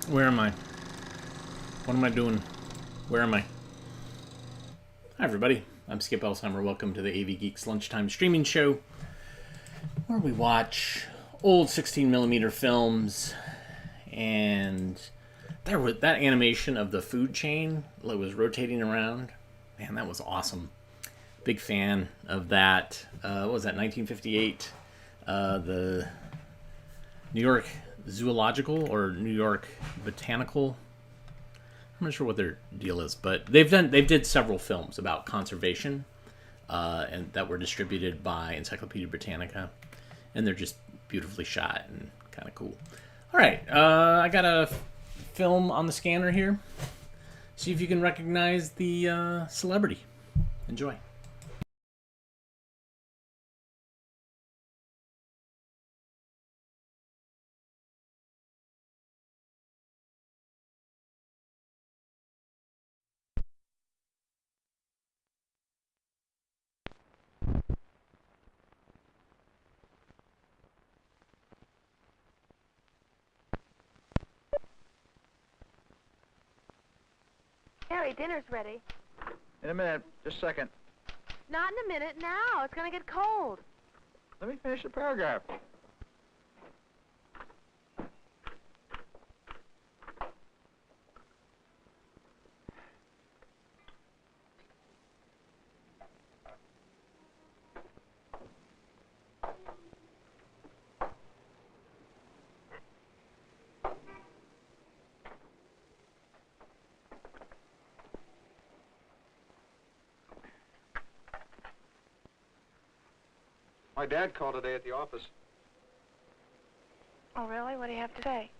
Where am I? What am I doing? Where am I? Hi, everybody. I'm Skip Elsheimer. Welcome to the AV Geeks Lunchtime Streaming Show, where we watch old 16mm films. And there was that animation of the food chain that was rotating around. Man, that was awesome. Big fan of that. What was that, 1958? The New York Zoological or New York Botanical. I'm not sure what their deal is, but they did several films about conservation, and that were distributed by Encyclopedia Britannica, and they're just beautifully shot and kind of cool. All right, I got a film on the scanner here. See if you can recognize the celebrity. Enjoy. Harry, dinner's ready. In a minute, just a second. Not in a minute, now. It's going to get cold. Let me finish the paragraph. My dad called today at the office. Oh, really? What do you have to say?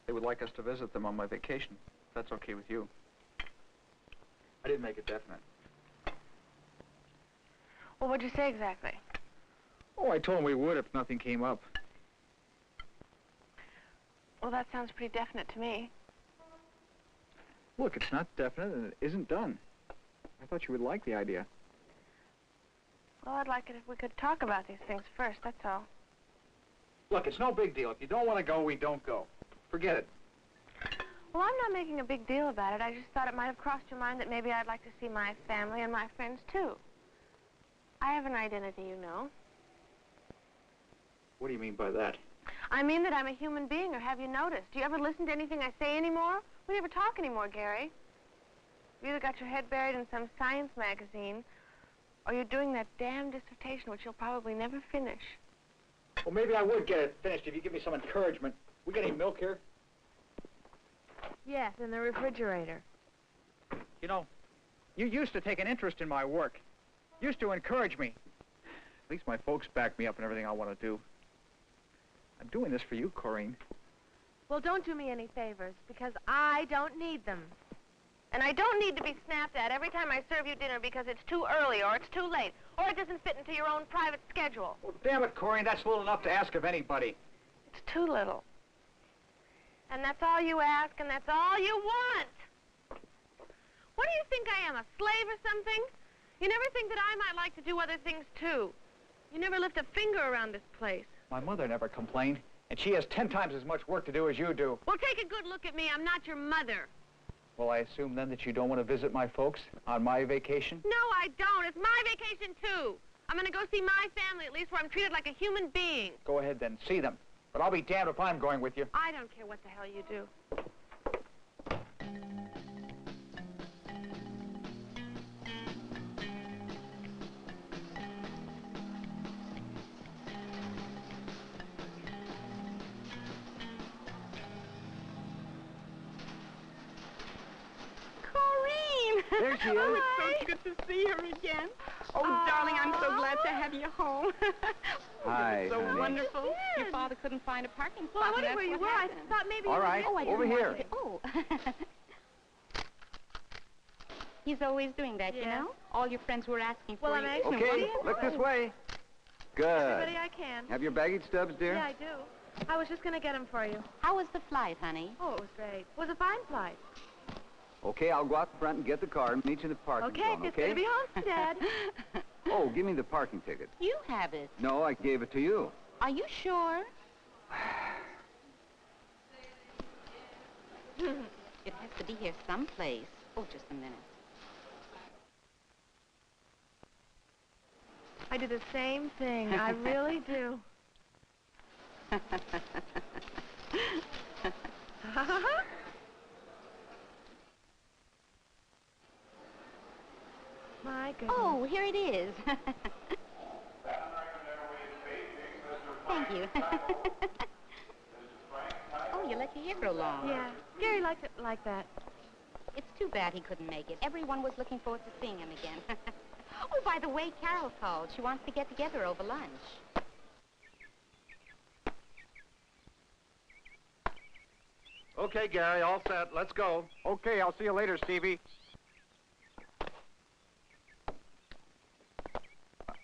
They would like us to visit them on my vacation. If that's okay with you. I didn't make it definite. Well, what'd you say exactly? Oh, I told them we would if nothing came up. Well, that sounds pretty definite to me. Look, it's not definite and it isn't done. I thought you would like the idea. Well, I'd like it if we could talk about these things first, that's all. Look, it's no big deal. If you don't want to go, we don't go. Forget it. Well, I'm not making a big deal about it. I just thought it might have crossed your mind that maybe I'd like to see my family and my friends, too. I have an identity, you know. What do you mean by that? I mean that I'm a human being, or have you noticed? Do you ever listen to anything I say anymore? We never talk anymore, Gary. You either got your head buried in some science magazine, or you're doing that damn dissertation, which you'll probably never finish. Well, maybe I would get it finished if you give me some encouragement. We got any milk here? Yes, in the refrigerator. You know, you used to take an interest in my work. Used to encourage me. At least my folks back me up in everything I want to do. I'm doing this for you, Corrine. Well, don't do me any favors, because I don't need them. And I don't need to be snapped at every time I serve you dinner because it's too early, or it's too late, or it doesn't fit into your own private schedule. Well, damn it, Corrine, that's little enough to ask of anybody. It's too little. And that's all you ask, and that's all you want. What do you think I am, a slave or something? You never think that I might like to do other things, too. You never lift a finger around this place. My mother never complained, and she has 10 times as much work to do as you do. Well, take a good look at me. I'm not your mother. Well, I assume then that you don't want to visit my folks on my vacation? No, I don't. It's my vacation, too. I'm going to go see my family, at least, where I'm treated like a human being. Go ahead, then. See them. But I'll be damned if I'm going with you. I don't care what the hell you do. There she is. Oh, it's so good to see her again. Oh, darling, I'm so glad to have you home. Hi, so honey. wonderful. Yes. Your father couldn't find a parking Well, I spot. and wondered that's where you what were. I happened. thought maybe All you right, were Oh, I over didn't here. want you to- Oh. He's always doing that, you Yeah. know? All your friends were asking for Well, you. I'm anxious. Okay, Yeah. look this way. Good. Everybody I can. Have your baggage stubs, dear? Yeah, I do. I was just going to get them for you. How was the flight, honey? Oh, it was great. It was a fine flight. Okay, I'll go out front and get the car and meet you in the parking Okay, zone, it's okay? good to be home, Dad. Oh, give me the parking ticket. You have it. No, I gave it to you. Are you sure? It has to be here someplace. Oh, just a minute. I do the same thing. I really do. My goodness. Oh, here it is. Thank you. Oh, you let your hair grow long. Yeah, Gary liked it like that. It's too bad he couldn't make it. Everyone was looking forward to seeing him again. Oh, by the way, Carol called. She wants to get together over lunch. Okay, Gary, all set. Let's go. Okay, I'll see you later, Stevie.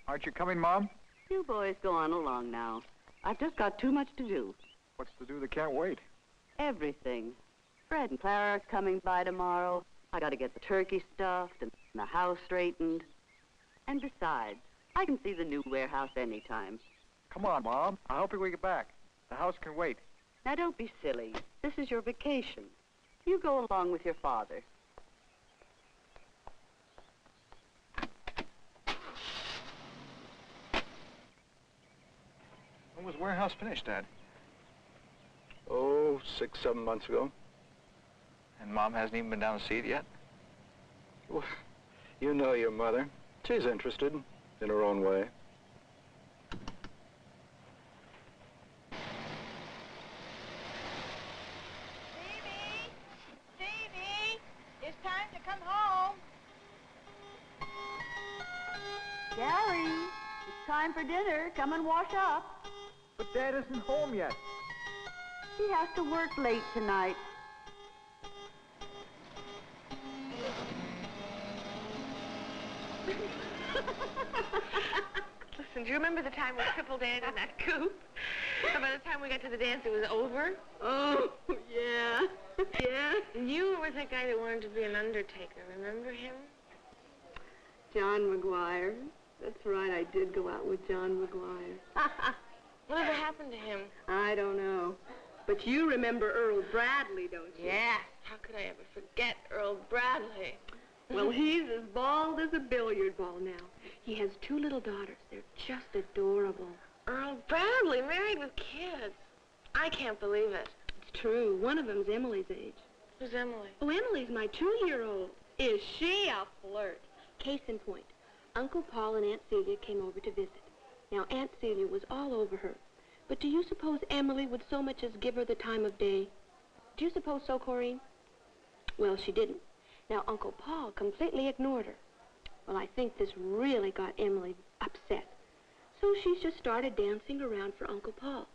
Aren't you coming, Mom? You boys go on along now. I've just got too much to do. What's to do that can't wait? Everything. Fred and Clara are coming by tomorrow. I got to get the turkey stuffed and the house straightened. And besides, I can see the new warehouse anytime. Come on, Mom. I'll help you when we get back. The house can wait. Now, don't be silly. This is your vacation. You go along with your father. When was the warehouse finished, Dad? Oh, 6, 7 months ago. And Mom hasn't even been down to see it yet? Well, you know your mother. She's interested in her own way. Stevie, it's time to come home. Gary, it's time for dinner. Come and wash up. But Dad isn't home yet. He has to work late tonight. Listen, do you remember the time we crippled Ann in that coop? And by the time we got to the dance, it was over. Oh, yeah. Yeah. You were the guy that wanted to be an undertaker. Remember him? John McGuire. That's right, I did go out with John McGuire. Whatever happened to him? I don't know. But you remember Earl Bradley, don't you? Yeah. How could I ever forget Earl Bradley? Well, he's as bald as a billiard ball now. He has 2 little daughters. They're just adorable. Earl Bradley, married with kids. I can't believe it. It's true. One of them's Emily's age. Who's Emily? Oh, Emily's my 2-year-old. Is she a flirt? Case in point, Uncle Paul and Aunt Celia came over to visit. Now, Aunt Celia was all over her. But do you suppose Emily would so much as give her the time of day? Do you suppose so, Corinne? Well, she didn't. Now, Uncle Paul completely ignored her. Well, I think this really got Emily upset. So she just started dancing around for Uncle Paul.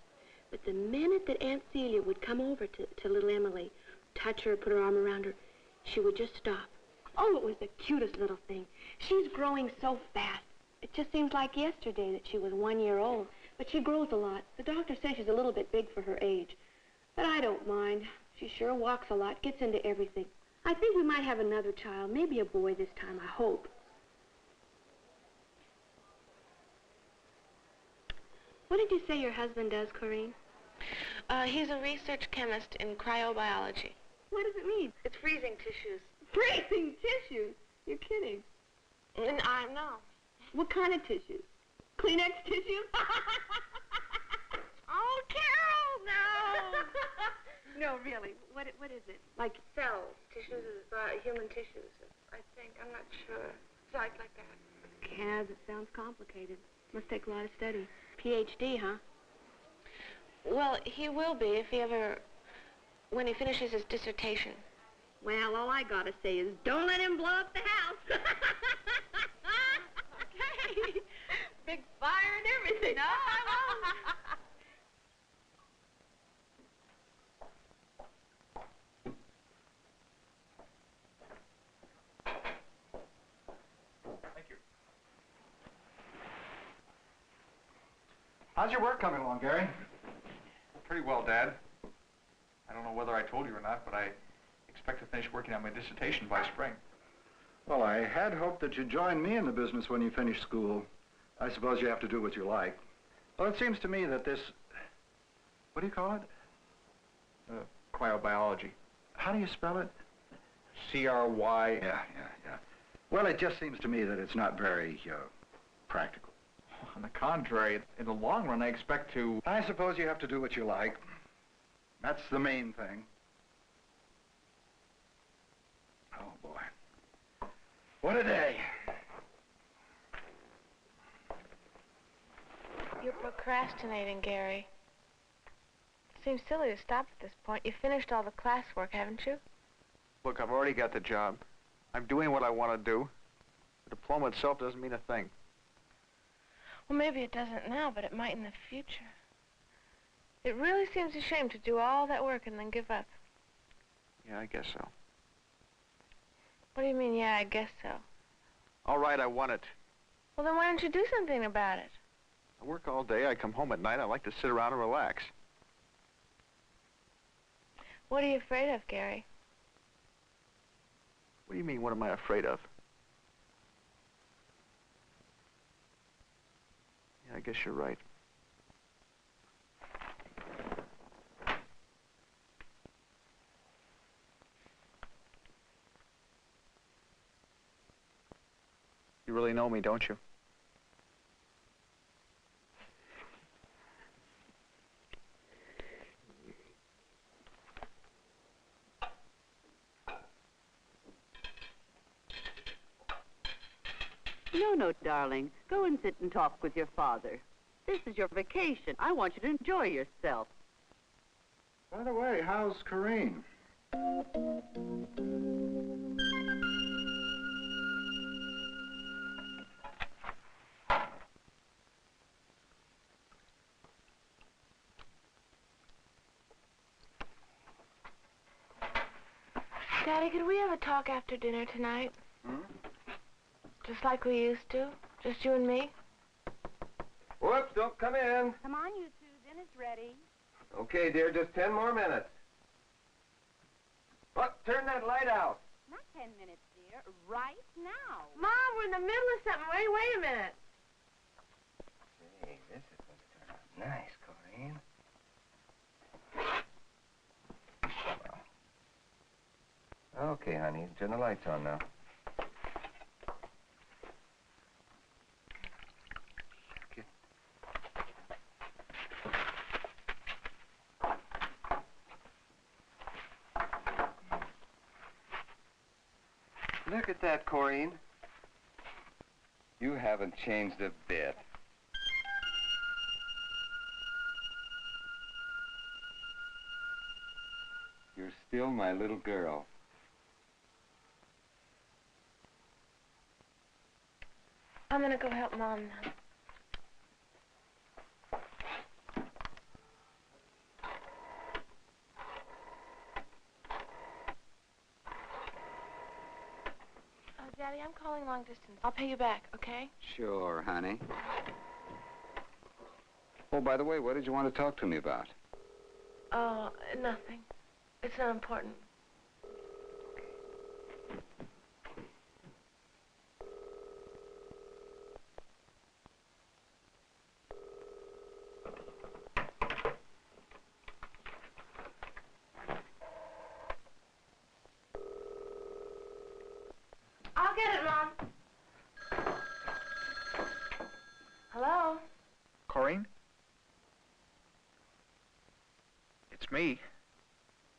But the minute that Aunt Celia would come over to little Emily, touch her, put her arm around her, she would just stop. Oh, it was the cutest little thing. She's growing so fast. It just seems like yesterday that she was 1 year old. But she grows a lot. The doctor says she's a little bit big for her age. But I don't mind. She sure walks a lot, gets into everything. I think we might have another child, maybe a boy this time, I hope. What did you say your husband does, Corinne? He's a research chemist in cryobiology. What does it mean? It's freezing tissues. Freezing tissues? You're kidding. And I know. What kind of tissues? Kleenex tissues? Oh, Carol, no! No, really. What is it? Like Cells. Tissues is human tissues, I think. I'm not sure. It's like that. Kaz, it sounds complicated. Must take a lot of study. PhD, huh? Well, he will be if he ever... when he finishes his dissertation. Well, all I gotta say is don't let him blow up the house. Okay. Big fire and everything. No, I won't. Thank you. How's your work coming along, Gary? Pretty well, Dad. I don't know whether I told you or not, but I expect to finish working on my dissertation by spring. Well, I had hoped that you'd join me in the business when you finish school. I suppose you have to do what you like. Well, it seems to me that this... What do you call it? Cryobiology. How do you spell it? C-R-Y. Yeah. Well, it just seems to me that it's not very practical. On the contrary, in the long run, I expect to... I suppose you have to do what you like. That's the main thing. Oh, boy. What a day. You're procrastinating, Gary. It seems silly to stop at this point. You finished all the classwork, haven't you? Look, I've already got the job. I'm doing what I want to do. The diploma itself doesn't mean a thing. Well, maybe it doesn't now, but it might in the future. It really seems a shame to do all that work and then give up. Yeah, I guess so. What do you mean, yeah, I guess so? All right, I want it. Well, then why don't you do something about it? I work all day. I come home at night. I like to sit around and relax. What are you afraid of, Gary? What do you mean, what am I afraid of? Yeah, I guess you're right. You really know me, don't you? No, darling. Go and sit and talk with your father. This is your vacation. I want you to enjoy yourself. By the way, how's Corrine? Daddy, could we have a talk after dinner tonight? Just like we used to? Just you and me? Whoops, don't come in. Come on, you two. Dinner's ready. Okay, dear, just 10 more minutes. What? Turn that light out. Not 10 minutes, dear. Right now. Mom, we're in the middle of something. Wait a minute. Hey, this is going to turn out nice, Corrine. Okay, honey, turn the lights on now. Look at that, Corrine. You haven't changed a bit. You're still my little girl. I'm gonna go help Mom now. Daddy, I'm calling long distance. I'll pay you back, okay? Sure, honey. Oh, by the way, what did you want to talk to me about? Oh, nothing. It's not important. I'll get it, Mom. Hello? Corrine? It's me.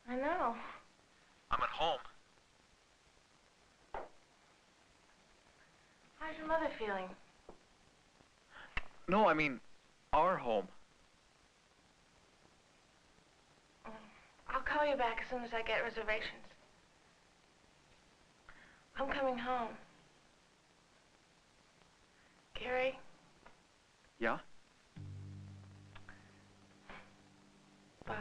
I know. I'm at home. How's your mother feeling? No, I mean, our home. I'll call you back as soon as I get reservations. I'm coming home. Gary? Yeah? Bye.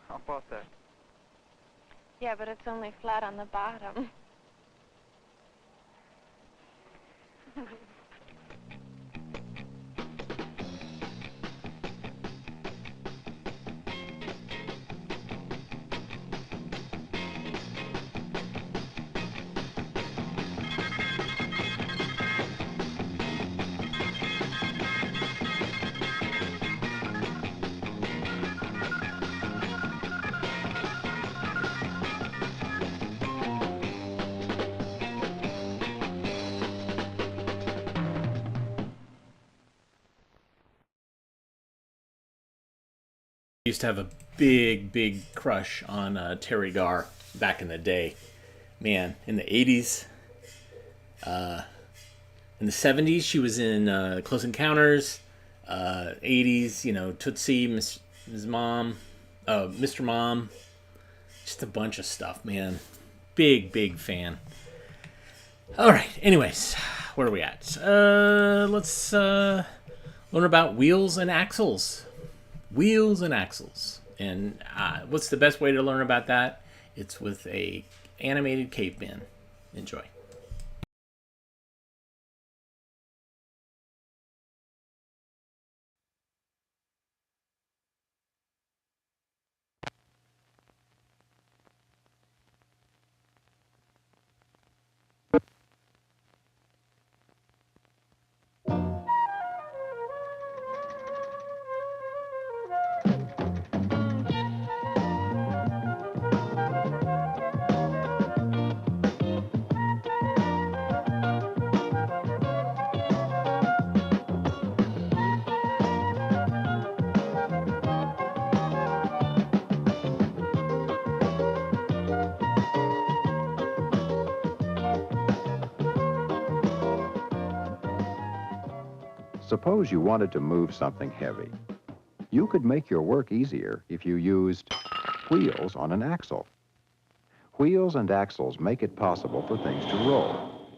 How about that? Yeah, but it's only flat on the bottom. Used to have a big crush on Terry Garr back in the day. Man, in the 80s. In the 70s, she was in Close Encounters. 80s, you know, Tootsie, Ms. Mom, Mr. Mom. Just a bunch of stuff, man. Big fan. All right, anyways, where are we at? Let's learn about wheels and axles. Wheels and axles. And what's the best way to learn about that? It's with a animated caveman. Enjoy. Suppose you wanted to move something heavy. You could make your work easier if you used wheels on an axle. Wheels and axles make it possible for things to roll.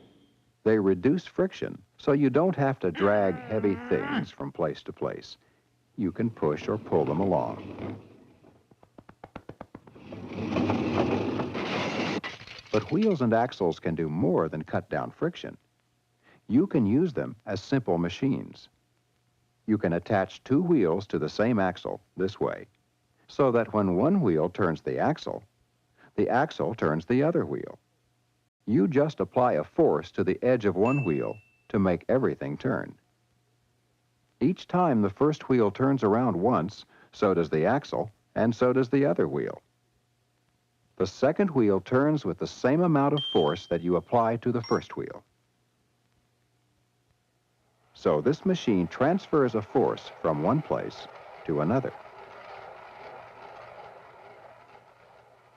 They reduce friction, so you don't have to drag heavy things from place to place. You can push or pull them along. But wheels and axles can do more than cut down friction. You can use them as simple machines. You can attach two wheels to the same axle this way, so that when one wheel turns the axle turns the other wheel. You just apply a force to the edge of one wheel to make everything turn. Each time the first wheel turns around once, so does the axle, and so does the other wheel. The second wheel turns with the same amount of force that you apply to the first wheel. So this machine transfers a force from one place to another.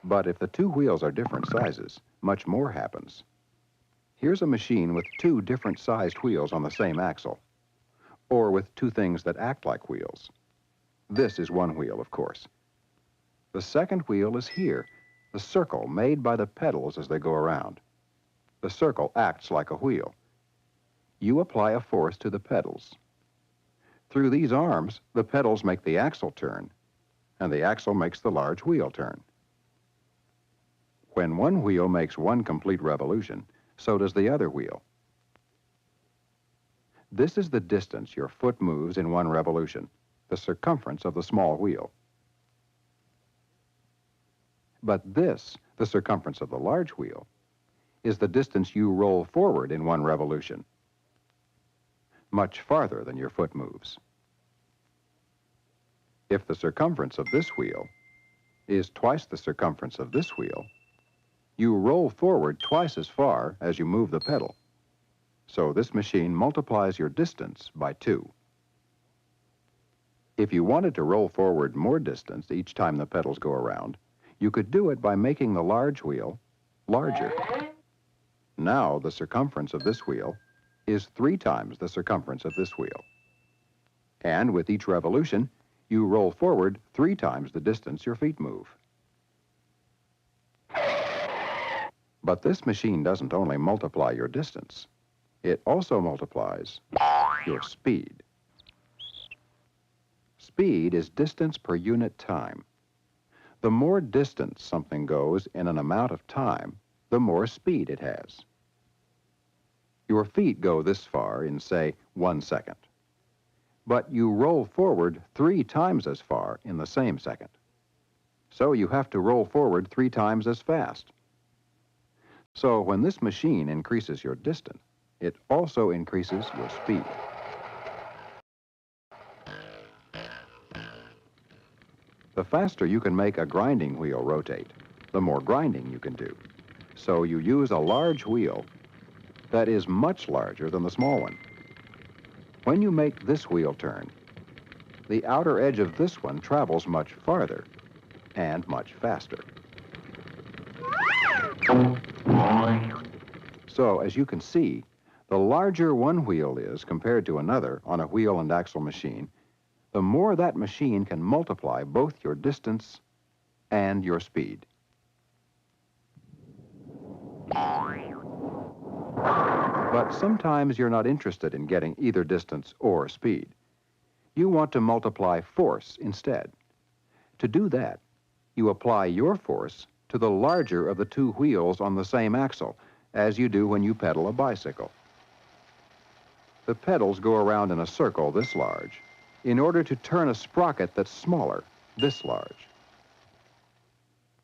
But if the two wheels are different sizes, much more happens. Here's a machine with two different sized wheels on the same axle, or with two things that act like wheels. This is one wheel, of course. The second wheel is here, the circle made by the pedals as they go around. The circle acts like a wheel. You apply a force to the pedals. Through these arms, the pedals make the axle turn, and the axle makes the large wheel turn. When one wheel makes one complete revolution, so does the other wheel. This is the distance your foot moves in one revolution, the circumference of the small wheel. But this, the circumference of the large wheel, is the distance you roll forward in one revolution, much farther than your foot moves. If the circumference of this wheel is twice the circumference of this wheel, you roll forward twice as far as you move the pedal. So this machine multiplies your distance by 2. If you wanted to roll forward more distance each time the pedals go around, you could do it by making the large wheel larger. Now the circumference of this wheel is 3 times the circumference of this wheel. And with each revolution, you roll forward 3 times the distance your feet move. But this machine doesn't only multiply your distance, it also multiplies your speed. Speed is distance per unit time. The more distance something goes in an amount of time, the more speed it has. Your feet go this far in, say, 1 second. But you roll forward 3 times as far in the same second. So you have to roll forward 3 times as fast. So when this machine increases your distance, it also increases your speed. The faster you can make a grinding wheel rotate, the more grinding you can do. So you use a large wheel that is much larger than the small one. When you make this wheel turn, the outer edge of this one travels much farther and much faster. So, as you can see, the larger one wheel is compared to another on a wheel and axle machine, the more that machine can multiply both your distance and your speed. But sometimes you're not interested in getting either distance or speed. You want to multiply force instead. To do that, you apply your force to the larger of the 2 wheels on the same axle, as you do when you pedal a bicycle. The pedals go around in a circle this large in order to turn a sprocket that's smaller, this large.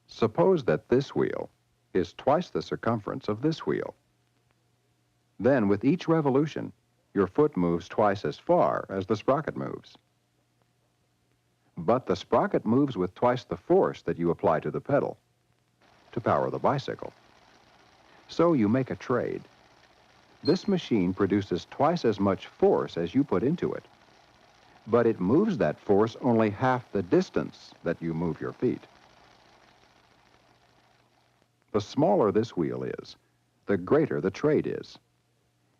Suppose that this wheel is twice the circumference of this wheel. Then, with each revolution, your foot moves twice as far as the sprocket moves. But the sprocket moves with twice the force that you apply to the pedal to power the bicycle. So you make a trade. This machine produces twice as much force as you put into it, but it moves that force only half the distance that you move your feet. The smaller this wheel is, the greater the trade is.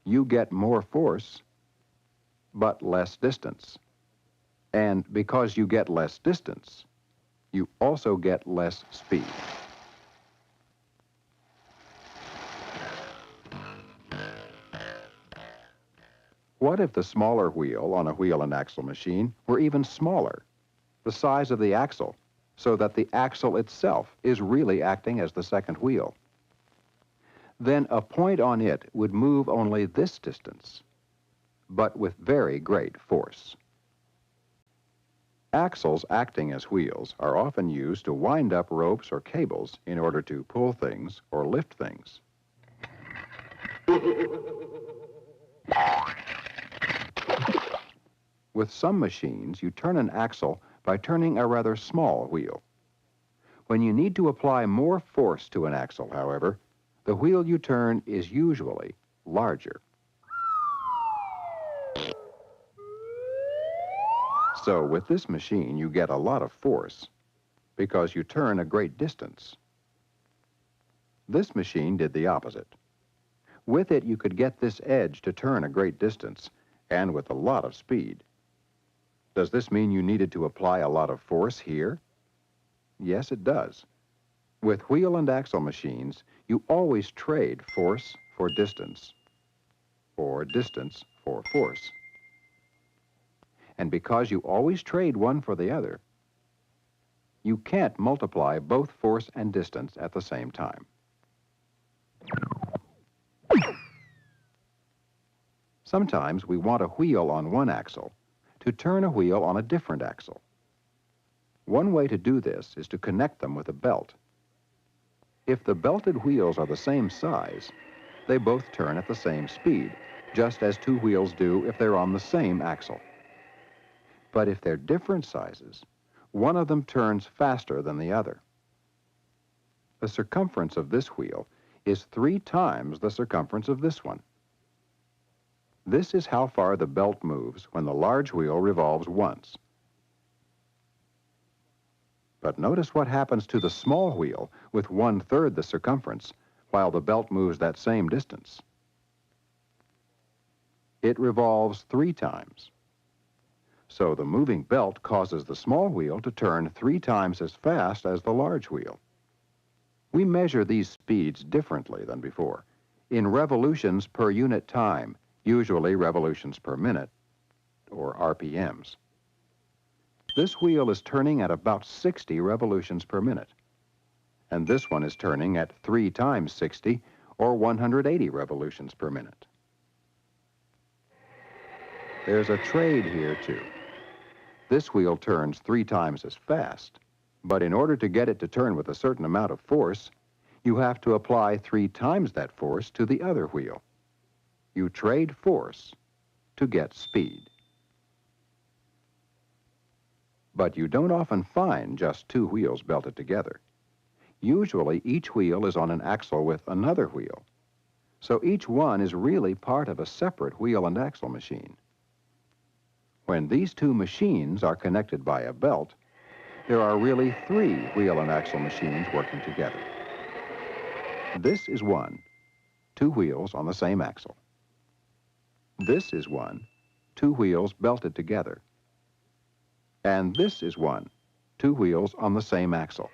You get more force, but less distance. And because you get less distance, you also get less speed. What if the smaller wheel on a wheel and axle machine were even smaller, the size of the axle, so that the axle itself is really acting as the second wheel? Then a point on it would move only this distance, but with very great force. Axles acting as wheels are often used to wind up ropes or cables in order to pull things or lift things. With some machines, you turn an axle by turning a rather small wheel. When you need to apply more force to an axle, however, the wheel you turn is usually larger. So with this machine, you get a lot of force because you turn a great distance. This machine did the opposite. With it, you could get this edge to turn a great distance and with a lot of speed. Does this mean you needed to apply a lot of force here? Yes, it does. With wheel and axle machines, you always trade force for distance, or distance for force. And because you always trade one for the other, you can't multiply both force and distance at the same time. Sometimes we want a wheel on one axle to turn a wheel on a different axle. One way to do this is to connect them with a belt. If the belted wheels are the same size, they both turn at the same speed, just as 2 wheels do if they're on the same axle. But if they're different sizes, one of them turns faster than the other. The circumference of this wheel is 3 times the circumference of this one. This is how far the belt moves when the large wheel revolves once. But notice what happens to the small wheel with 1/3 the circumference, while the belt moves that same distance. It revolves 3 times. So the moving belt causes the small wheel to turn 3 times as fast as the large wheel. We measure these speeds differently than before, in revolutions per unit time, usually revolutions per minute, or RPMs. this wheel is turning at about 60 revolutions per minute. And this one is turning at 3 times 60, or 180 revolutions per minute. There's a trade here, too. This wheel turns 3 times as fast, but in order to get it to turn with a certain amount of force, you have to apply 3 times that force to the other wheel. You trade force to get speed. But you don't often find just 2 wheels belted together. Usually, each wheel is on an axle with another wheel, so each one is really part of a separate wheel and axle machine. When these 2 machines are connected by a belt, there are really 3 wheel and axle machines working together. This is one, 2 wheels on the same axle. This is one, 2 wheels belted together. And this is one, 2 wheels on the same axle.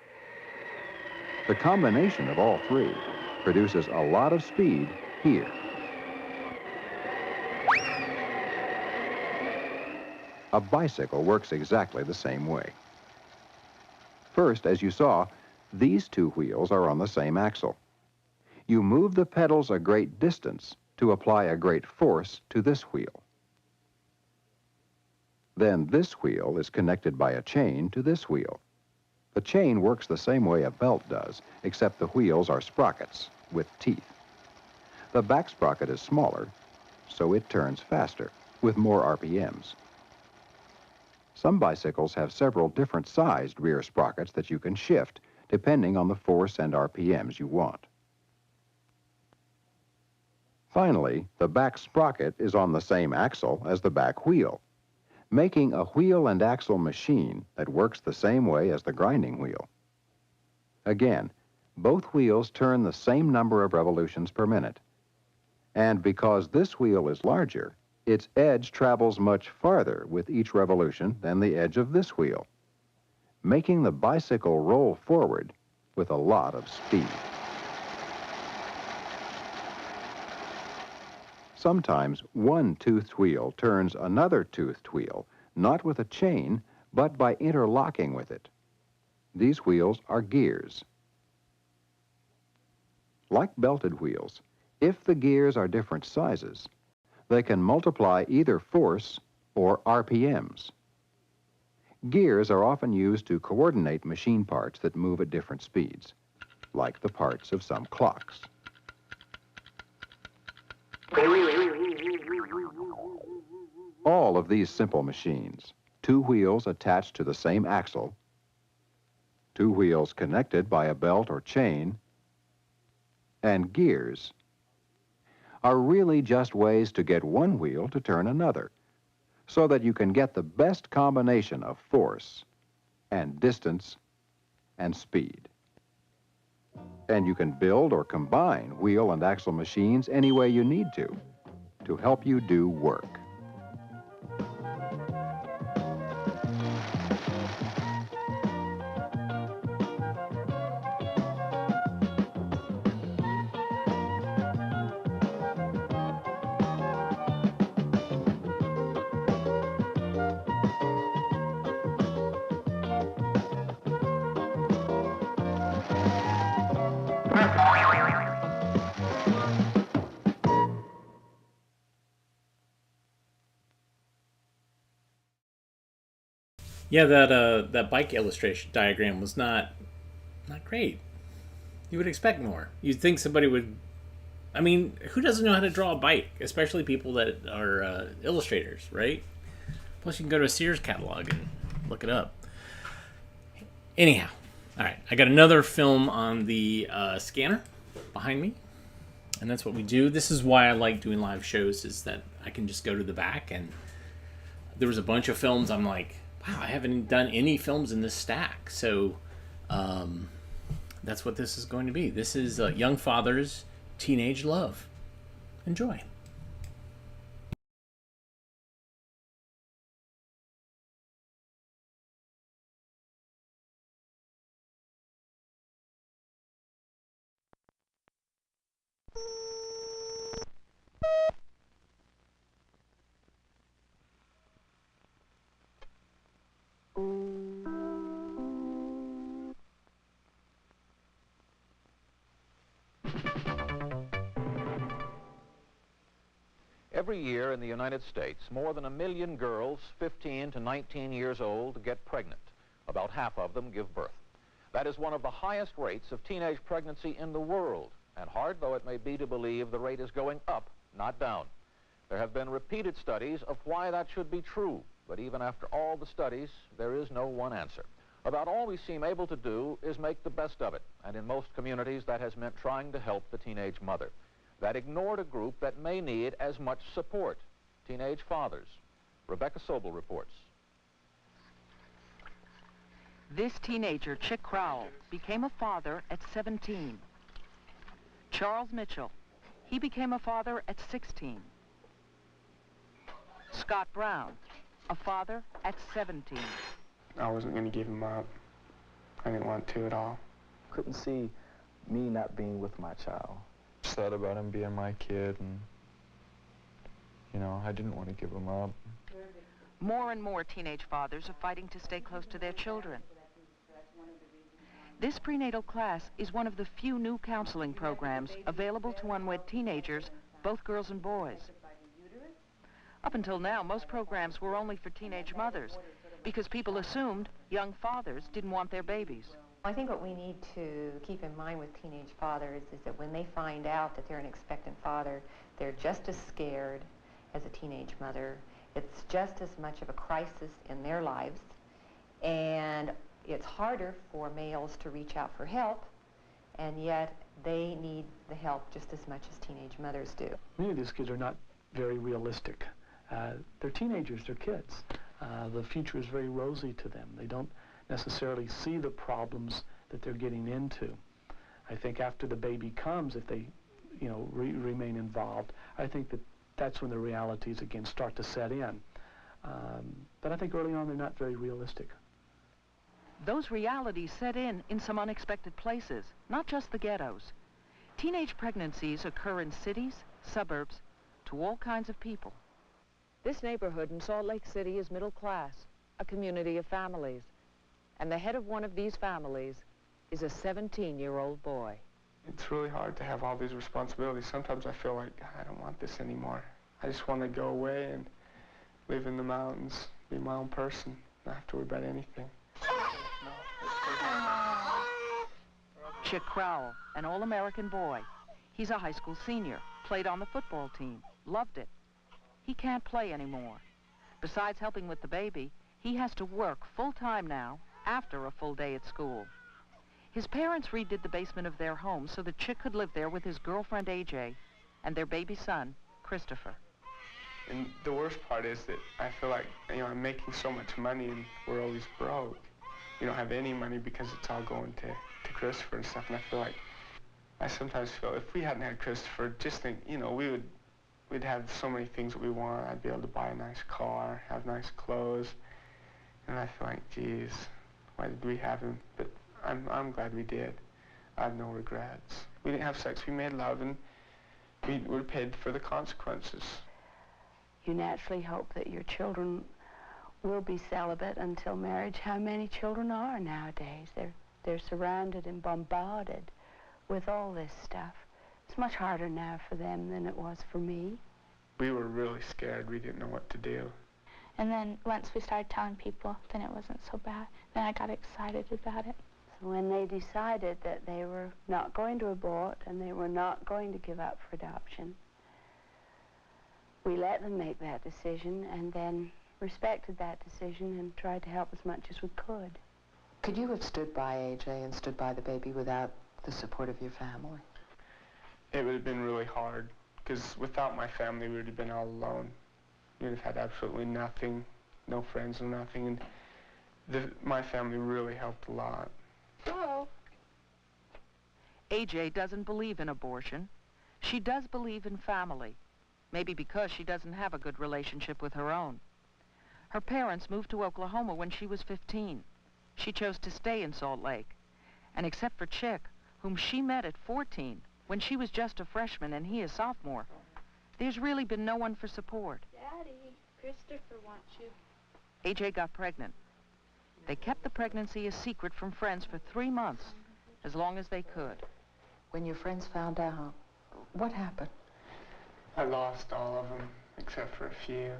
The combination of all 3 produces a lot of speed here. A bicycle works exactly the same way. First, as you saw, these 2 wheels are on the same axle. You move the pedals a great distance to apply a great force to this wheel. Then this wheel is connected by a chain to this wheel. The chain works the same way a belt does, except the wheels are sprockets with teeth. The back sprocket is smaller, so it turns faster, with more RPMs. Some bicycles have several different sized rear sprockets that you can shift, depending on the force and RPMs you want. Finally, the back sprocket is on the same axle as the back wheel, making a wheel and axle machine that works the same way as the grinding wheel. Again, both wheels turn the same number of revolutions per minute. And because this wheel is larger, its edge travels much farther with each revolution than the edge of this wheel, making the bicycle roll forward with a lot of speed. Sometimes one toothed wheel turns another toothed wheel, not with a chain, but by interlocking with it. These wheels are gears. Like belted wheels, if the gears are different sizes, they can multiply either force or RPMs. Gears are often used to coordinate machine parts that move at different speeds, like the parts of some clocks. All of these simple machines, 2 wheels attached to the same axle, 2 wheels connected by a belt or chain, and gears, are really just ways to get one wheel to turn another, so that you can get the best combination of force and distance and speed. And you can build or combine wheel and axle machines any way you need to help you do work. Yeah, that bike illustration diagram was not great. You would expect more. You'd think somebody would. I mean, who doesn't know how to draw a bike? Especially people that are illustrators, right? Plus, you can go to a Sears catalog and look it up. Anyhow, all right. I got another film on the scanner behind me, and that's what we do. This is why I like doing live shows, is that I can just go to the back, and there was a bunch of films. I'm like, wow, I haven't done any films in this stack. So that's what this is going to be. This is Young Father's Teenage Love. Enjoy. Every year in the United States, more than 1 million girls 15 to 19 years old get pregnant. About half of them give birth. That is one of the highest rates of teenage pregnancy in the world, and hard though it may be to believe, the rate is going up, not down. There have been repeated studies of why that should be true, but even after all the studies, there is no one answer. About all we seem able to do is make the best of it, and in most communities that has meant trying to help the teenage mother. That ignored a group that may need as much support, teenage fathers. Rebecca Sobel reports. This teenager, Chick Crowell, became a father at 17. Charles Mitchell, he became a father at 16. Scott Brown, a father at 17. I wasn't going to give him up. I didn't want to at all. Couldn't see me not being with my child. Sad about him being my kid, and, you know, I didn't want to give him up. More and more teenage fathers are fighting to stay close to their children. This prenatal class is one of the few new counseling programs available to unwed teenagers, both girls and boys. Up until now, most programs were only for teenage mothers because people assumed young fathers didn't want their babies. I think what we need to keep in mind with teenage fathers is that when they find out that they're an expectant father, they're just as scared as a teenage mother. It's just as much of a crisis in their lives, and it's harder for males to reach out for help, and yet they need the help just as much as teenage mothers do. Many of these kids are not very realistic. They're teenagers, they're kids. The future is very rosy to them. They don't necessarily see the problems that they're getting into. I think after the baby comes, if they, you know, remain involved, I think that that's when the realities again start to set in. But I think early on they're not very realistic. Those realities set in some unexpected places, not just the ghettos. Teenage pregnancies occur in cities, suburbs, to all kinds of people. This neighborhood in Salt Lake City is middle class, a community of families. And the head of one of these families is a 17-year-old boy. It's really hard to have all these responsibilities. Sometimes I feel like I don't want this anymore. I just want to go away and live in the mountains, be my own person, not have to worry about anything. Chick Crowell, an all-American boy. He's a high school senior, played on the football team, loved it. He can't play anymore. Besides helping with the baby, he has to work full-time now after a full day at school. His parents redid the basement of their home so that Chick could live there with his girlfriend, AJ, and their baby son, Christopher. And the worst part is that I feel like, you know, I'm making so much money and we're always broke. We don't have any money because it's all going to Christopher and stuff, and I feel like, I sometimes feel if we hadn't had Christopher, just think, you know, we'd have so many things that we want. I'd be able to buy a nice car, have nice clothes, and I feel like, geez, why did we have him? But I'm glad we did. I have no regrets. We didn't have sex, we made love, and we were paid for the consequences. You naturally hope that your children will be celibate until marriage. How many children are nowadays? They're surrounded and bombarded with all this stuff. It's much harder now for them than it was for me. We were really scared. We didn't know what to do. And then once we started telling people, then it wasn't so bad. Then I got excited about it. So when they decided that they were not going to abort and they were not going to give up for adoption, we let them make that decision and then respected that decision and tried to help as much as we could. Could you have stood by AJ and stood by the baby without the support of your family? It would have been really hard, because without my family, we would have been all alone. We would have had absolutely nothing, no friends, no nothing, and my family really helped a lot. Hello. AJ doesn't believe in abortion. She does believe in family, maybe because she doesn't have a good relationship with her own. Her parents moved to Oklahoma when she was 15. She chose to stay in Salt Lake. And except for Chick, whom she met at 14, when she was just a freshman and he a sophomore, there's really been no one for support. Daddy, Christopher wants you. AJ got pregnant. They kept the pregnancy a secret from friends for 3 months, as long as they could. When your friends found out, what happened? I lost all of them. except for a few.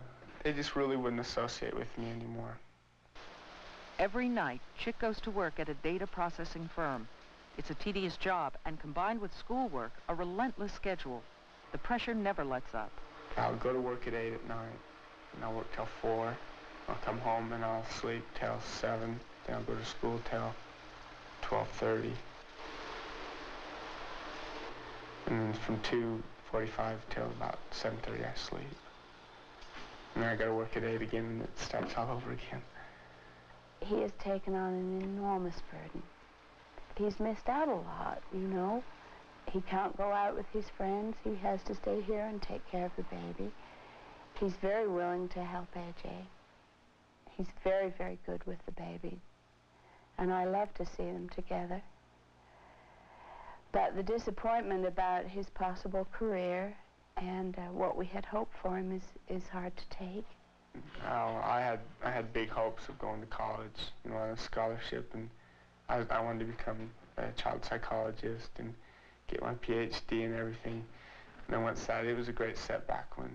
They just really wouldn't associate with me anymore. Every night, Chick goes to work at a data processing firm. It's a tedious job, and combined with schoolwork, a relentless schedule. The pressure never lets up. I'll go to work at 8 at night, and I'll work till 4. I'll come home and I'll sleep till 7. Then I'll go to school till 12:30. And then from 2:45 till about 7:30 I sleep. And then I go to work at 8 again, and it starts all over again. He has taken on an enormous burden. He's missed out a lot, you know. He can't go out with his friends. He has to stay here and take care of the baby. He's very willing to help AJ. He's very, very good with the baby. And I love to see them together. But the disappointment about his possible career and what we had hoped for him is hard to take. I had big hopes of going to college, you know, on a scholarship, and I wanted to become a child psychologist and get my PhD and everything. And then once that, it was a great setback when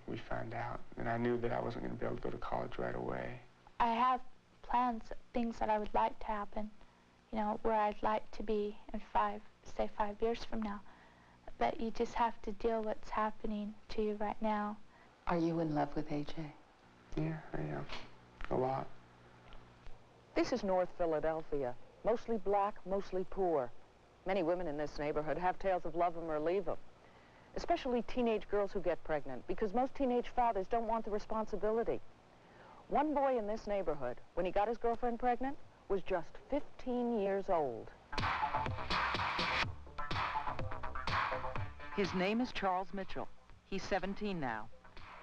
we found out. And I knew that I wasn't going to be able to go to college right away. I have plans, things that I would like to happen, you know, where I'd like to be in 5 years from now. But you just have to deal with what's happening to you right now. Are you in love with AJ? Yeah, I am. A lot. This is North Philadelphia. Mostly black, mostly poor. Many women in this neighborhood have tales of love 'em or leave 'em. Especially teenage girls who get pregnant, because most teenage fathers don't want the responsibility. One boy in this neighborhood, when he got his girlfriend pregnant, was just 15 years old. His name is Charles Mitchell. He's 17 now.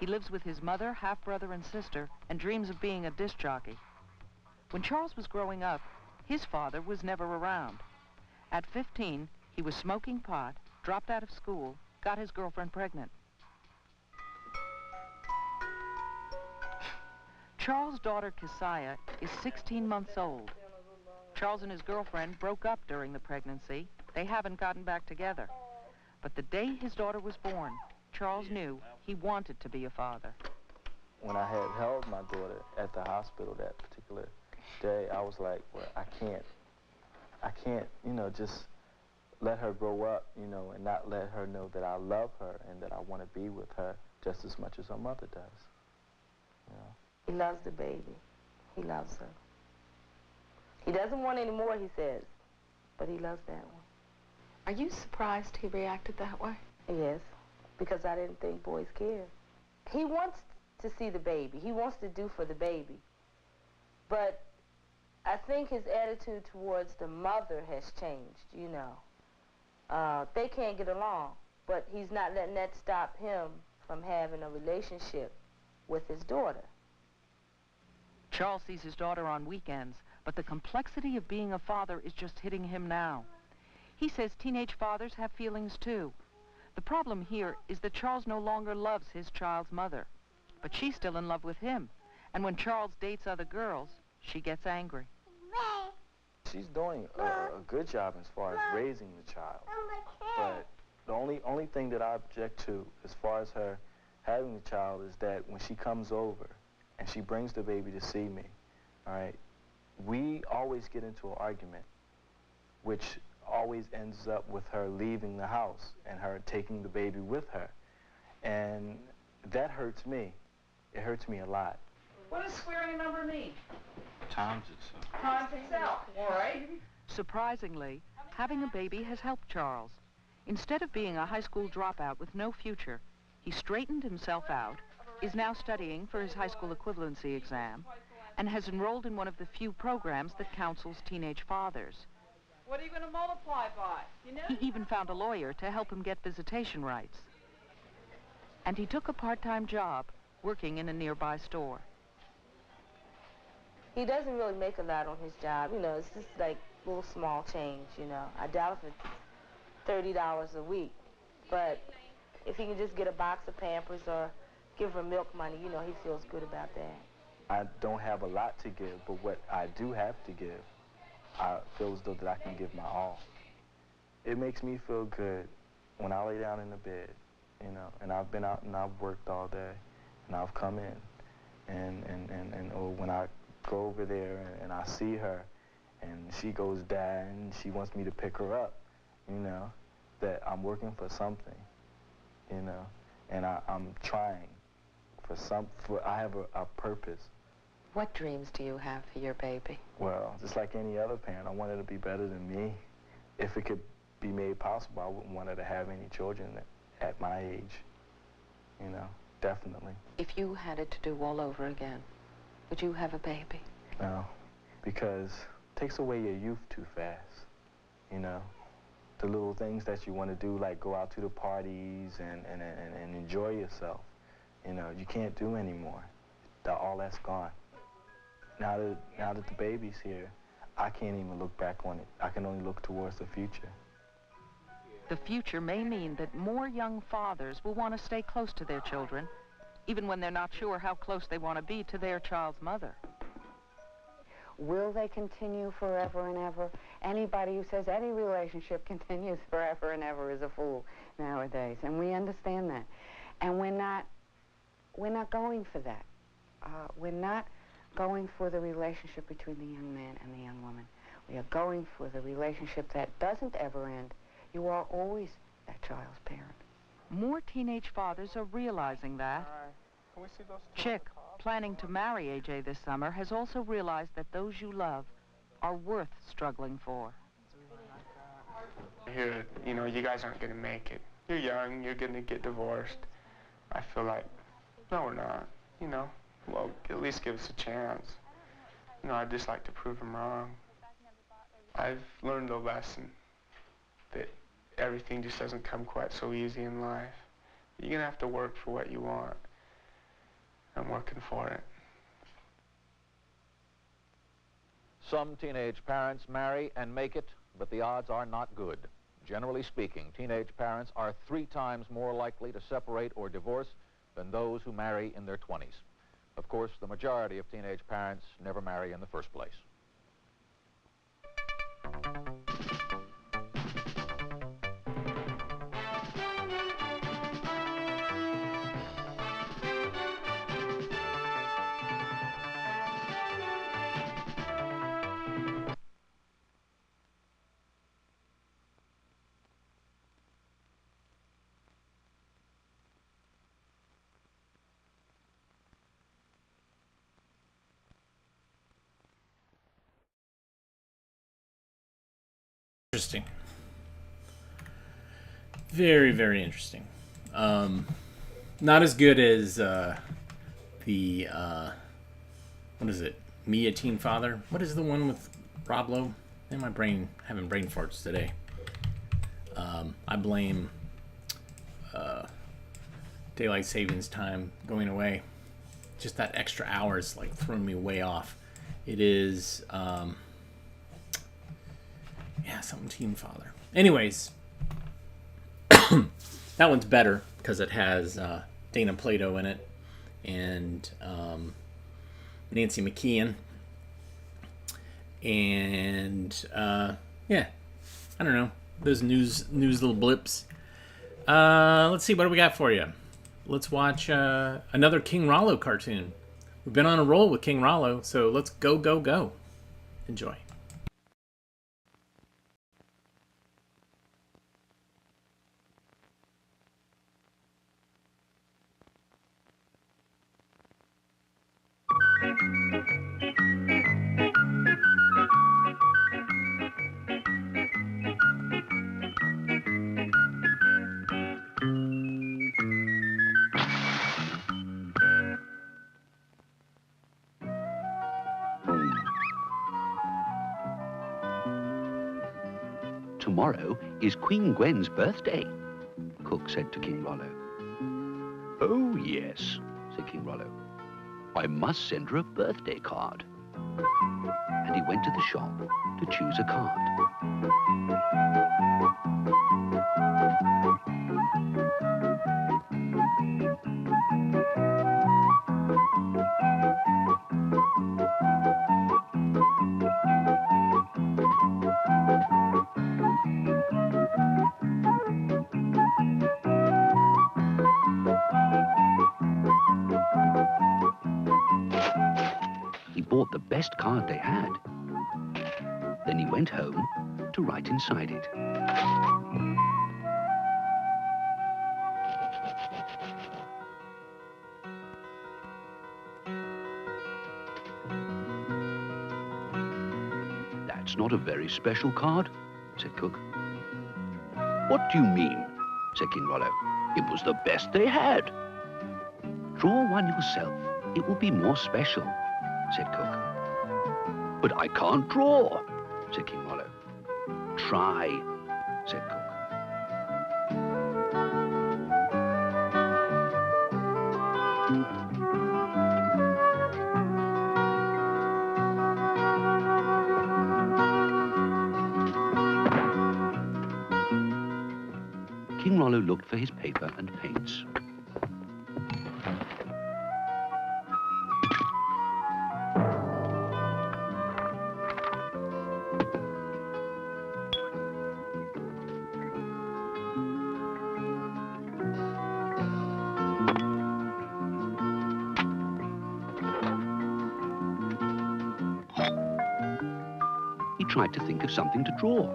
He lives with his mother, half-brother, and sister, and dreams of being a disc jockey. When Charles was growing up, his father was never around. At 15, he was smoking pot, dropped out of school, got his girlfriend pregnant. Charles' daughter, Keziah, is 16 months old. Charles and his girlfriend broke up during the pregnancy. They haven't gotten back together. But the day his daughter was born, Charles knew he wanted to be a father. When I had held my daughter at the hospital that particular day, I was like, well, I can't, you know, just let her grow up, you know, and not let her know that I love her and that I want to be with her just as much as her mother does. You know? He loves the baby. He loves her. He doesn't want any more, he says, but he loves that one. Are you surprised he reacted that way? Yes, because I didn't think boys cared. He wants to see the baby. He wants to do for the baby. But I think his attitude towards the mother has changed, you know. They can't get along, but he's not letting that stop him from having a relationship with his daughter. Charles sees his daughter on weekends, but the complexity of being a father is just hitting him now. He says teenage fathers have feelings too. The problem here is that Charles no longer loves his child's mother, but she's still in love with him. And when Charles dates other girls, she gets angry. She's doing a good job as far as raising the child. But the only thing that I object to as far as her having the child is that when she comes over and she brings the baby to see me, all right, we always get into an argument, which always ends up with her leaving the house and her taking the baby with her. And that hurts me. It hurts me a lot. What does squaring a number mean? Times itself. Times itself, all right? Surprisingly, having a baby has helped Charles. Instead of being a high school dropout with no future, he straightened himself out, is now studying for his high school equivalency exam, and has enrolled in one of the few programs that counsels teenage fathers. What are you going to multiply by? You know? He even found a lawyer to help him get visitation rights. And he took a part-time job working in a nearby store. He doesn't really make a lot on his job. You know, it's just like little small change, you know. I doubt if it's $30 a week. But if he can just get a box of Pampers or give her milk money, you know, he feels good about that. I don't have a lot to give, but what I do have to give, I feel as though that I can give my all. It makes me feel good when I lay down in the bed you know, and I've been out and I've worked all day, and I've come in, and or when I go over there and I see her, and she goes, Dad, and she wants me to pick her up, you know, that I'm working for something, you know, and I'm trying for I have a purpose. What dreams do you have for your baby? Well, just like any other parent, I want her to be better than me. If it could be made possible, I wouldn't want her to have any children at my age, you know, definitely. If you had it to do all over again, would you have a baby? No, because it takes away your youth too fast, you know. The little things that you want to do, like go out to the parties and enjoy yourself, you know, you can't do anymore. All that's gone. Now that the baby's here, I can't even look back on it. I can only look towards the future. The future may mean that more young fathers will want to stay close to their children, even when they're not sure how close they want to be to their child's mother. Will they continue forever and ever? Anybody who says any relationship continues forever and ever is a fool nowadays, and we understand that. And we're not going for that. We're not going for the relationship between the young man and the young woman. We are going for the relationship that doesn't ever end. You are always that child's parent. More teenage fathers are realizing that. Can we see those? Chick, planning to marry AJ this summer, has also realized that those you love are worth struggling for. I hear, you know, you guys aren't going to make it. You're young, you're going to get divorced. I feel like, no, we're not, you know. Well, at least give us a chance. You know, I'd just like to prove them wrong. I've learned a lesson that everything just doesn't come quite so easy in life. You're going to have to work for what you want. I'm working for it. Some teenage parents marry and make it, but the odds are not good. Generally speaking, teenage parents are 3 times more likely to separate or divorce than those who marry in their 20s. Of course, the majority of teenage parents never marry in the first place. Interesting. Very, very interesting. Not as good as the what is it? Me, a Teen Father. What is the one with Rolo? And my brain having brain farts today. I blame daylight savings time going away. Just that extra hour is like throwing me way off. It is. Yeah, something Teen Father. Anyways, that one's better because it has Dana Plato in it and Nancy McKeon. And yeah, I don't know, those news little blips. Let's see, what do we got for you? Let's watch another King Rolo cartoon. We've been on a roll with King Rolo, so let's go. Enjoy. Tomorrow is Queen Gwen's birthday, Cook said to King Rollo. Oh, yes, said King Rollo. I must send her a birthday card. And he went to the shop to choose a card. best card they had. Then he went home to write inside it. That's not a very special card, said Cook. What do you mean, said King Rollo. It was the best they had. Draw one yourself. It will be more special, said Cook. But I can't draw, said King Rollo. Try, said Cook. King Rollo looked for his paper and paints. He tried to think of something to draw.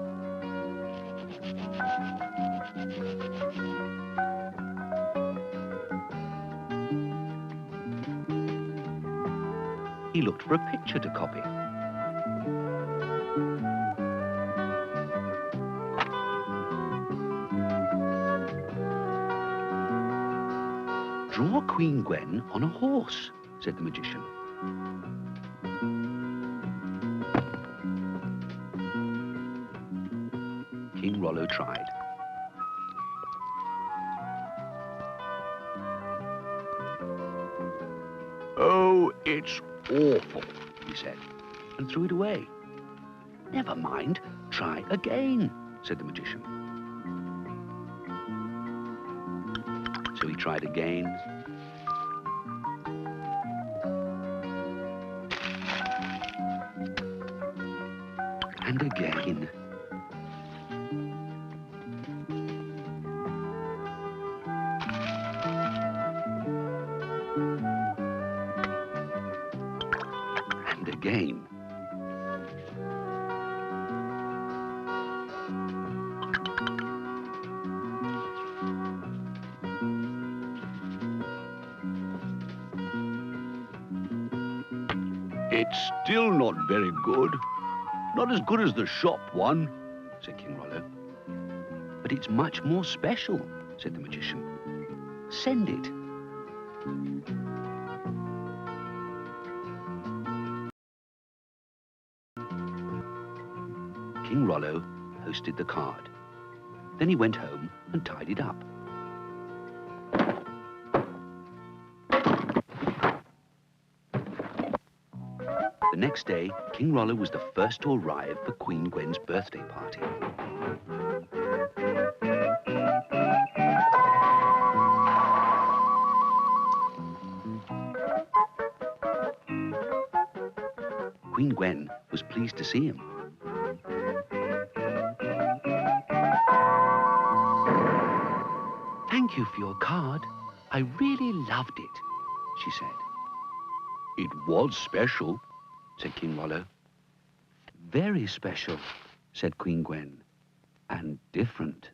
He looked for a picture to copy. Draw Queen Gwen on a horse, said the magician. King Rollo tried. Oh, it's awful, he said, and threw it away. Never mind, try again, said the magician. So he tried again. And again. And again. It's still not very good. Not as good as the shop one, said King Rollo. But it's much more special, said the magician. Send it. King Rollo posted the card. Then he went home and tied it up. The next day, King Rollo was the first to arrive for Queen Gwen's birthday party. Queen Gwen was pleased to see him. Thank you for your card. I really loved it, she said. It was special, said King Rollo. Very special, said Queen Gwen, and different.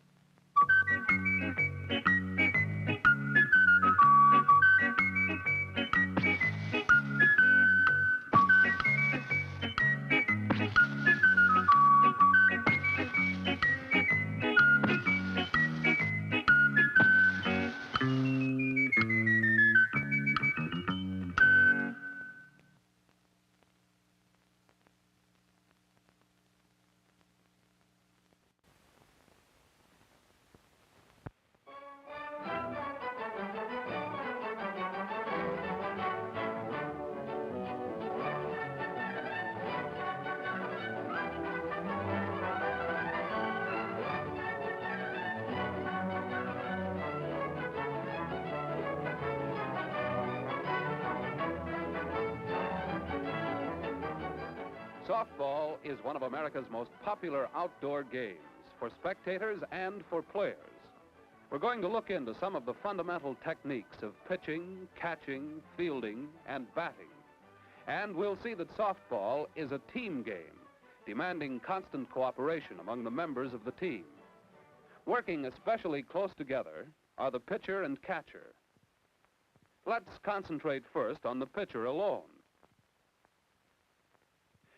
Softball is one of America's most popular outdoor games for spectators and for players. We're going to look into some of the fundamental techniques of pitching, catching, fielding, and batting. And we'll see that softball is a team game, demanding constant cooperation among the members of the team. Working especially close together are the pitcher and catcher. Let's concentrate first on the pitcher alone.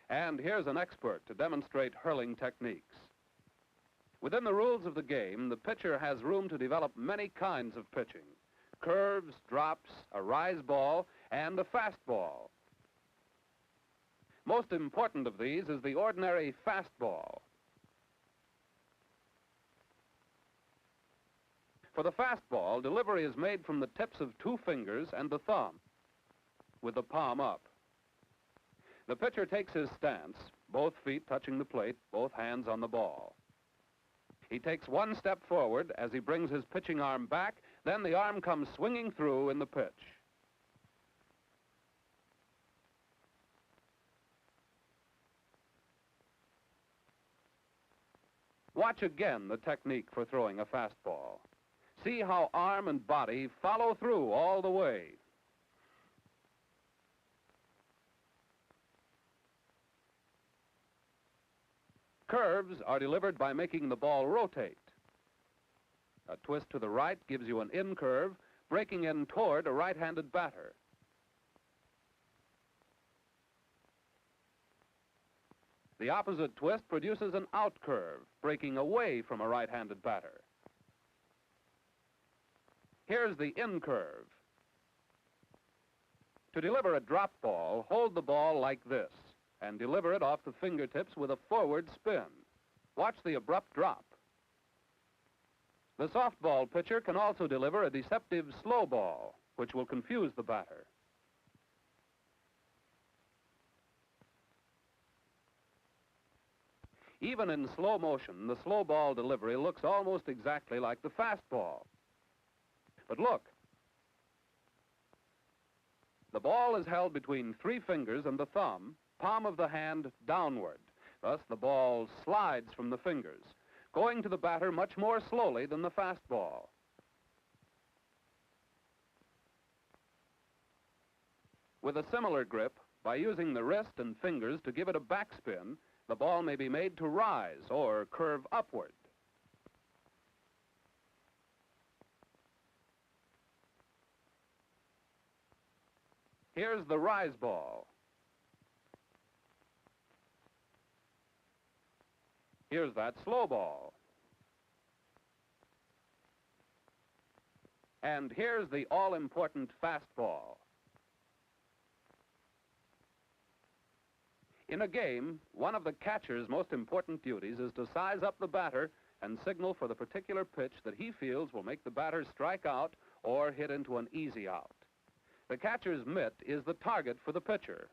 And here's an expert to demonstrate hurling techniques. Within the rules of the game, the pitcher has room to develop many kinds of pitching: curves, drops, a rise ball, and a fastball. Most important of these is the ordinary fastball. For the fastball, delivery is made from the tips of 2 fingers and the thumb, with the palm up. The pitcher takes his stance, both feet touching the plate, both hands on the ball. He takes 1 step forward as he brings his pitching arm back, then the arm comes swinging through in the pitch. Watch again the technique for throwing a fastball. See how arm and body follow through all the way. Curves are delivered by making the ball rotate. A twist to the right gives you an in curve, breaking in toward a right-handed batter. The opposite twist produces an out curve, breaking away from a right-handed batter. Here's the in curve. To deliver a drop ball, hold the ball like this and deliver it off the fingertips with a forward spin. Watch the abrupt drop. The softball pitcher can also deliver a deceptive slow ball, which will confuse the batter. Even in slow motion, the slow ball delivery looks almost exactly like the fastball. But look, the ball is held between 3 fingers and the thumb, palm of the hand downward. Thus, the ball slides from the fingers, going to the batter much more slowly than the fastball. With a similar grip, by using the wrist and fingers to give it a backspin, the ball may be made to rise or curve upward. Here's the rise ball. Here's that slow ball. And here's the all-important fastball. In a game, one of the catcher's most important duties is to size up the batter and signal for the particular pitch that he feels will make the batter strike out or hit into an easy out. The catcher's mitt is the target for the pitcher.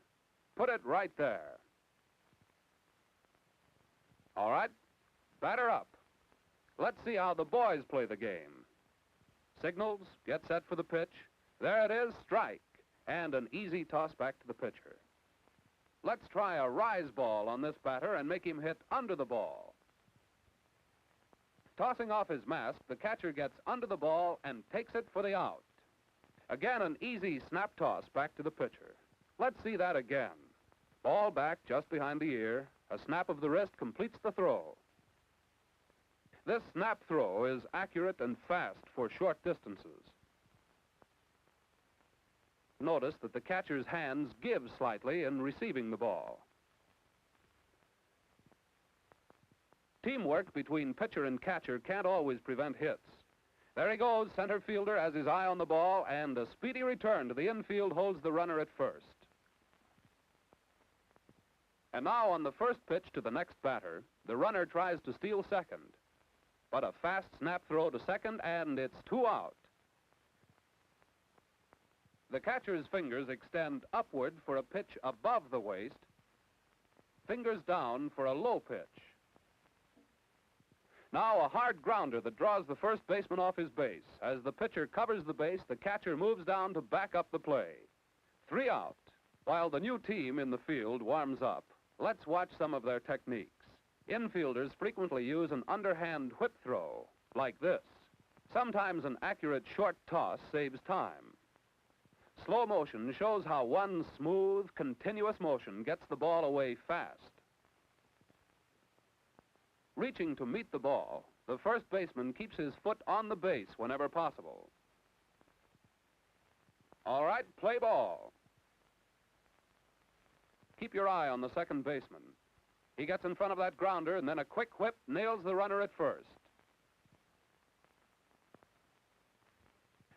Put it right there. All right, batter up. Let's see how the boys play the game. Signals, get set for the pitch. There it is, strike, and an easy toss back to the pitcher. Let's try a rise ball on this batter and make him hit under the ball. Tossing off his mask, the catcher gets under the ball and takes it for the out. Again, an easy snap toss back to the pitcher. Let's see that again. Ball back just behind the ear. A snap of the wrist completes the throw. This snap throw is accurate and fast for short distances. Notice that the catcher's hands give slightly in receiving the ball. Teamwork between pitcher and catcher can't always prevent hits. There he goes, center fielder has his eye on the ball, and a speedy return to the infield holds the runner at first. And now on the first pitch to the next batter, the runner tries to steal second. But a fast snap throw to second, and it's 2 out. The catcher's fingers extend upward for a pitch above the waist, fingers down for a low pitch. Now a hard grounder that draws the first baseman off his base. As the pitcher covers the base, the catcher moves down to back up the play. 3 out. While the new team in the field warms up, let's watch some of their techniques. Infielders frequently use an underhand whip throw, like this. Sometimes an accurate short toss saves time. Slow motion shows how one smooth, continuous motion gets the ball away fast. Reaching to meet the ball, the first baseman keeps his foot on the base whenever possible. All right, play ball. Keep your eye on the second baseman. He gets in front of that grounder, and then a quick whip nails the runner at first.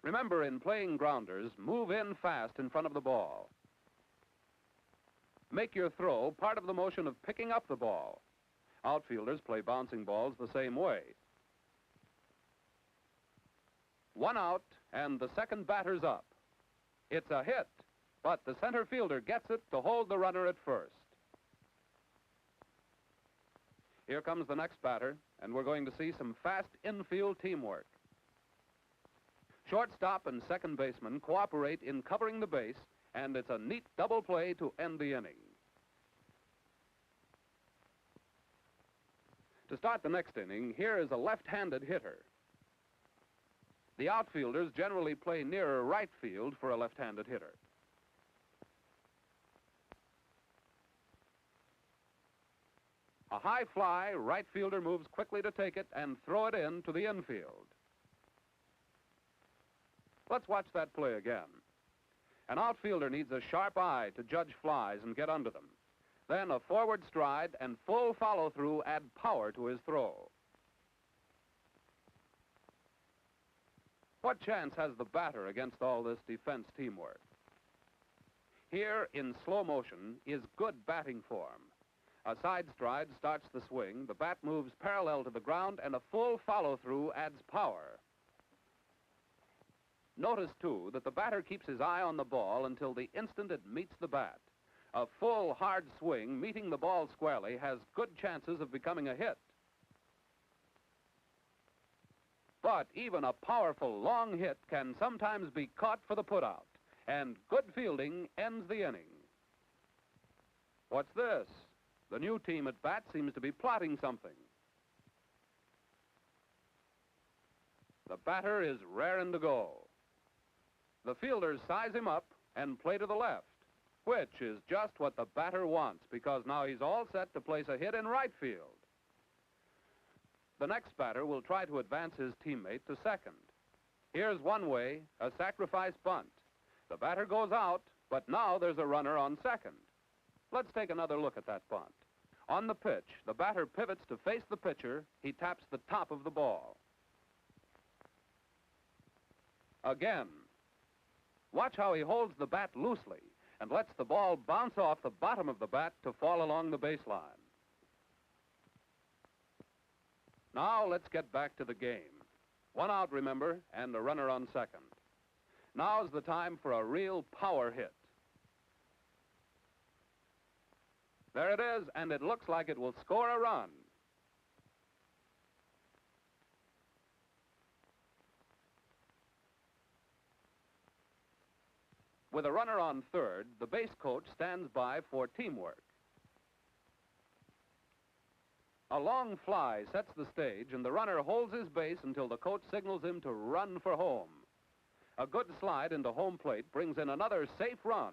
Remember, in playing grounders, move in fast in front of the ball. Make your throw part of the motion of picking up the ball. Outfielders play bouncing balls the same way. One out, and the second batter's up. It's a hit, but the center fielder gets it to hold the runner at first. Here comes the next batter, and we're going to see some fast infield teamwork. Shortstop and second baseman cooperate in covering the base, and it's a neat double play to end the inning. To start the next inning, here is a left-handed hitter. The outfielders generally play nearer right field for a left-handed hitter. A high fly, right fielder moves quickly to take it and throw it in to the infield. Let's watch that play again. An outfielder needs a sharp eye to judge flies and get under them. Then a forward stride and full follow-through add power to his throw. What chance has the batter against all this defense teamwork? Here, in slow motion, is good batting form. A side stride starts the swing, the bat moves parallel to the ground, and a full follow-through adds power. Notice, too, that the batter keeps his eye on the ball until the instant it meets the bat. A full, hard swing, meeting the ball squarely, has good chances of becoming a hit. But even a powerful, long hit can sometimes be caught for the putout, and good fielding ends the inning. What's this? The new team at bat seems to be plotting something. The batter is raring to go. The fielders size him up and play to the left, which is just what the batter wants, because now he's all set to place a hit in right field. The next batter will try to advance his teammate to second. Here's one way, a sacrifice bunt. The batter goes out, but now there's a runner on second. Let's take another look at that bunt. On the pitch, the batter pivots to face the pitcher. He taps the top of the ball. Again. Watch how he holds the bat loosely and lets the ball bounce off the bottom of the bat to fall along the baseline. Now let's get back to the game. One out, remember, and a runner on second. Now's the time for a real power hit. There it is, and it looks like it will score a run. With a runner on third, the base coach stands by for teamwork. A long fly sets the stage, and the runner holds his base until the coach signals him to run for home. A good slide into home plate brings in another safe run.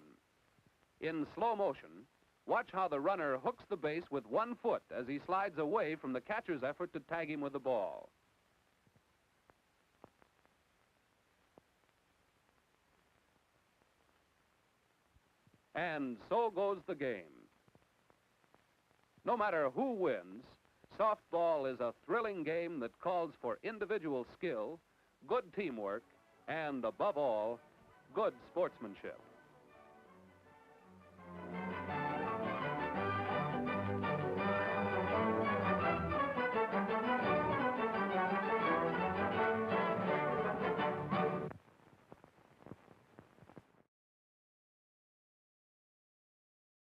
In slow motion, watch how the runner hooks the base with one foot as he slides away from the catcher's effort to tag him with the ball. And so goes the game. No matter who wins, softball is a thrilling game that calls for individual skill, good teamwork, and above all, good sportsmanship.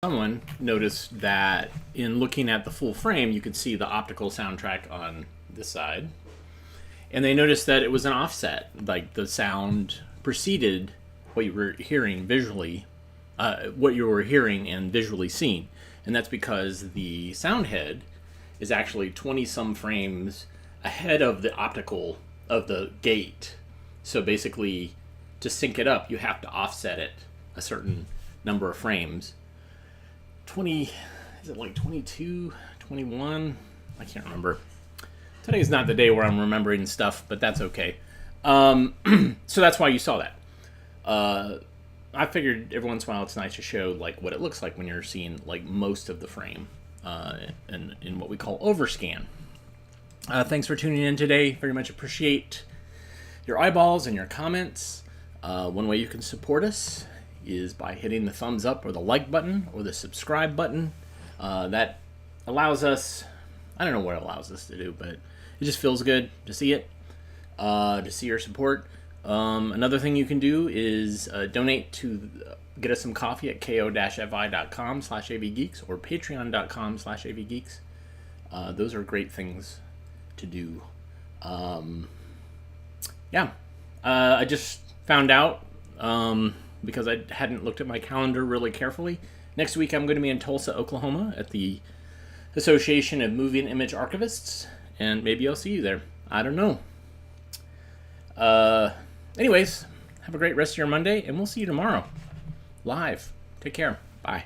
Someone noticed that in looking at the full frame, you could see the optical soundtrack on this side. And they noticed that it was an offset, like the sound preceded what you were hearing visually, what you were hearing and visually seeing. And that's because the sound head is actually 20-some frames ahead of the optical of the gate. So basically, to sync it up, you have to offset it a certain number of frames. 20, is it like 22, 21? I can't remember. Today's not the day where I'm remembering stuff, but that's okay. So that's why you saw that. I figured every once in a while it's nice to show like what it looks like when you're seeing like most of the frame in what we call overscan. Thanks for tuning in today. Very much appreciate your eyeballs and your comments. One way you can support us is by hitting the thumbs up or the like button or the subscribe button. That allows us, I don't know what it allows us to do, but it just feels good to see it, to see your support. Another thing you can do is donate to get us some coffee at ko-fi.com/avgeeks or patreon.com/avgeeks. Those are great things to do. I just found out, because I hadn't looked at my calendar really carefully. Next week I'm going to be in Tulsa, Oklahoma at the Association of Moving Image Archivists, and maybe I'll see you there. I don't know. Anyways, have a great rest of your Monday, and we'll see you tomorrow. Live. Take care. Bye.